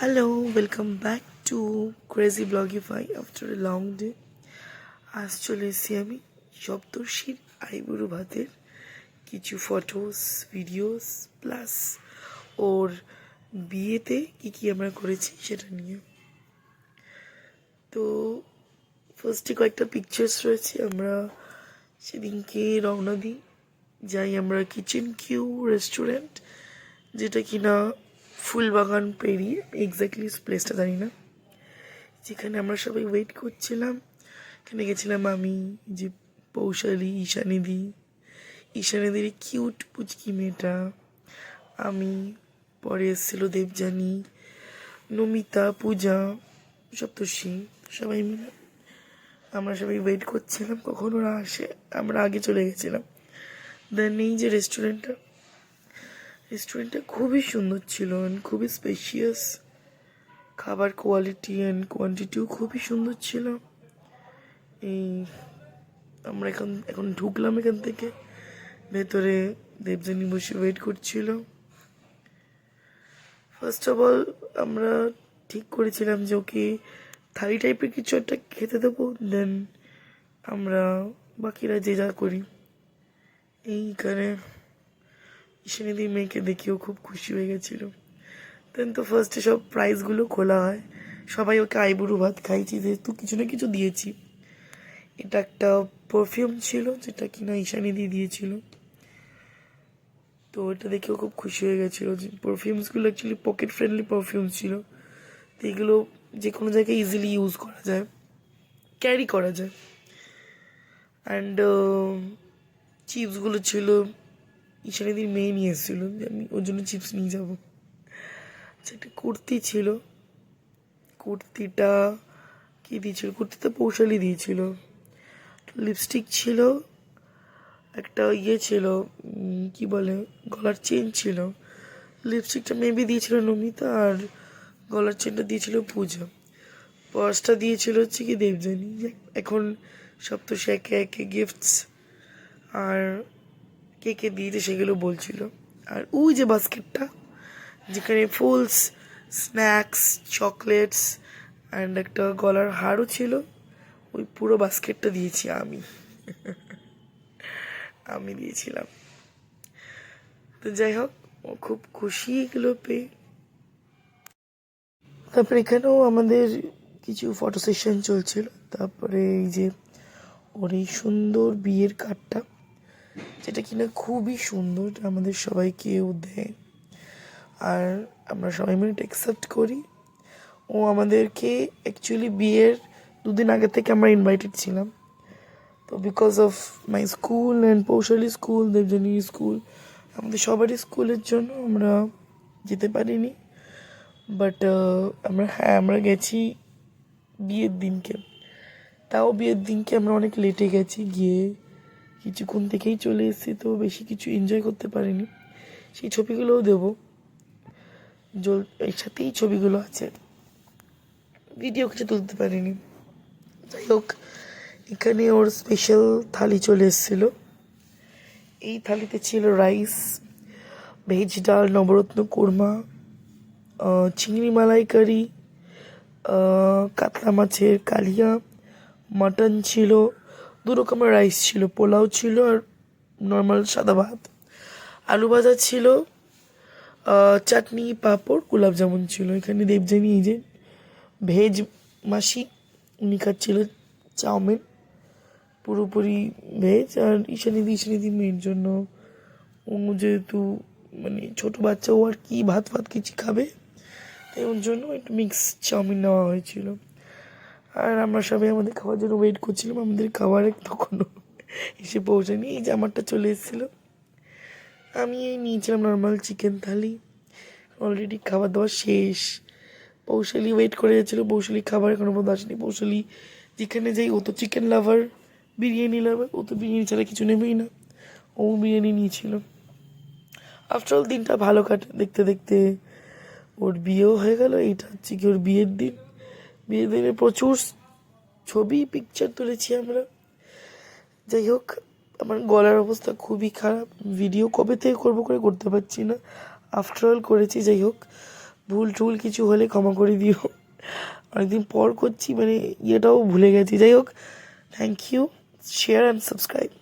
Hello, welcome back to Crazy Blogify after a long day. আজ চলে এসেছি আমি সপ্তর্ষির আইবুড়ো ভাতের কিছু ফটোস, ভিডিওস প্লাস ওর বিয়েতে কি আমরা করেছি সেটা নিয়ে। তো ফার্স্টে কয়েকটা পিকচার্স রয়েছে। আমরা সেদিনকে রওনা দিই, যাই আমরা কিচেন কিউ রেস্টুরেন্ট, যেটা কিনা ফুলবাগান পেরিয়ে, এক্স্যাক্টলি প্লেসটা জানি না, যেখানে আমরা সবাই ওয়েট করছিলাম। এখানে গেছিলাম আমি, যে পৌশালী, ঈশানীদির কিউট পুচকি মেয়েটা, আমি, পরে এসেছিল দেবযানী, নমিতা, পূজা, সপ্তর্ষি, সবাই মিলে আমরা সবাই ওয়েট করছিলাম কখন ওরা আসে। আমরা আগে চলে গেছিলাম। দেন এই যে রেস্টুরেন্টটা খুবই সুন্দর ছিল, খুবই স্পেশিয়াস, খাবার কোয়ালিটি অ্যান্ড কোয়ান্টিটিও খুবই সুন্দর ছিল। এই আমরা এখন ঢুকলাম এখান থেকে, ভেতরে দেবযানী বসে ওয়েট করছিল। ফার্স্ট অফ অল আমরা ঠিক করেছিলাম যে ওকে থালি টাইপের কিছু একটা খেতে দেবো, দেন আমরা বাকিরা যে যা করি। এইখানে ঈশানীদি মেয়েকে দেখেও খুব খুশি হয়ে গেছিলো। দেন তো ফার্স্টে সব প্রাইসগুলো খোলা হয়, সবাই ওকে আইবুড়ো ভাত খাইছি, যেহেতু কিছু না কিছু দিয়েছি। এটা একটা পারফিউম ছিল, যেটা কিনা ঈশানীদি দিয়েছিল। তো এটা দেখেও খুব খুশি হয়ে গেছিলো। যে পারফিউমসগুলো অ্যাকচুয়ালি পকেট ফ্রেন্ডলি পারফিউমস ছিল, তো এগুলো যে কোনো জায়গায় ইজিলি ইউজ করা যায়, ক্যারি করা যায়। অ্যান্ড চিপসগুলো ছিল, ঈশানীদির মেয়ে নিয়ে এসেছিলো যে আমি ওর জন্য চিপস নিয়ে যাবো। আচ্ছা, একটা কুর্তি ছিল, কুর্তিটা কি দিয়েছিল, কুর্তিটা পৌশালি দিয়েছিল। লিপস্টিক ছিল, একটা ছিল, কি বলে, গলার চেন ছিল। লিপস্টিকটা মেবি দিয়েছিল নমিতা, আর গলার চেনটা দিয়েছিল পূজা। পার্সটা দিয়েছিল হচ্ছে কি দেবযানী। এখন সপ্তর্ষি একে একে গিফটস আর কে দিয়েছে সেগুলো বলছিল। আর ওই যে বাস্কেটটা, যেখানে ফুলস, স্ন্যাক্স, চকলেটস অ্যান্ড একটা গলার হারও ছিল, ওই পুরো বাস্কেটটা দিয়েছি আমি দিয়েছিলাম। তো যাই হোক, ও খুব খুশি এগুলো পেয়ে। তারপরে এখানেও আমাদের কিছু ফটো সেশন চলছিল। তারপরে এই যে ওর এই সুন্দর বিয়ের কার্ডটা, যেটা কিনা খুবই সুন্দর, আমাদের সবাইকেও দেয় আর আমরা সবাই মিলে অ্যাকসেপ্ট করি। ও আমাদেরকে অ্যাকচুয়ালি বিয়ের 2 দিন আগে থেকে আমরা ইনভাইটেড ছিলাম, তো because of my school and Poushali school, Debjani school, আমাদের সবারই স্কুলের জন্য আমরা যেতে পারিনি। বাট আমরা গেছি বিয়ের দিনকে। তাও বিয়ের দিনকে আমরা অনেক লেটে গেছি, গিয়ে কিছুক্ষণ থেকেই চলে এসেছি, তো বেশি কিছু এনজয় করতে পারিনি। সেই ছবিগুলোও দেবো, এর সাথেই ছবিগুলো আছে, ভিডিও কিছু তুলতে পারিনি। যাই হোক, এখানে ওর স্পেশাল থালি চলে এসেছিলো। এই থালিতে ছিল রাইস, ভেজ ডাল, নবরত্ন কোরমা, চিংড়ি মালাইকারি, কাতলা মাছের কালিয়া, মাটন ছিল, 2 রকমের রাইস ছিল, পোলাও ছিল আর নর্মাল সাদা ভাত, আলু ভাজা ছিল, চাটনি, পাঁপড়, গোলাপ জামুন ছিল। এখানে দেবযানী, এই যে ভেজ মাসি, উনি খাচ্ছিল চাউমিন, পুরোপুরি ভেজ। আর ঈশানীদি মেয়ের জন্য, ও যেহেতু মানে ছোটো বাচ্চা, ও আর কি ভাত কিছু খাবে, তাই ওর জন্য একটু মিক্স চাউমিন নেওয়া হয়েছিল। আর আমরা সবাই আমাদের খাওয়ার জন্য ওয়েট করছিলাম। আমাদের খাবার তখনও এসে পৌঁছায়নি। এই যে আমারটা চলে এসেছিলো, আমি এই নিয়েছিলাম নর্মাল চিকেন থালি। অলরেডি খাবার দাবার শেষ। পৌশালী ওয়েট করে যাচ্ছিলো, পৌশালী খাবার এখনো পর্যন্ত আসেনি। পৌশালী যেখানে যাই, ও তো চিকেন লাভার, বিরিয়ানি লাভার, ও তো বিরিয়ানি ছাড়া কিছু নেবেই না, ও বিরিয়ানি নিয়েছিল। আফটারঅল দিনটা ভালো কাটে, দেখতে দেখতে ওর বিয়েও হয়ে গেল। এইটা হচ্ছে কি ওর বিয়ের দিনে প্রচুর ছবি, পিকচার তুলেছি আমরা। যাই হোক, আমার গলার অবস্থা খুবই খারাপ, ভিডিও কবে থেকে করবো করে করতে পারছি না, আফটারঅল করেছি। যাই হোক, ভুল টুল কিছু হলে ক্ষমা করে দিও। অনেকদিন পর করছি, মানে ইয়েটাও ভুলে গেছি। যাই হোক, thank you, share and subscribe.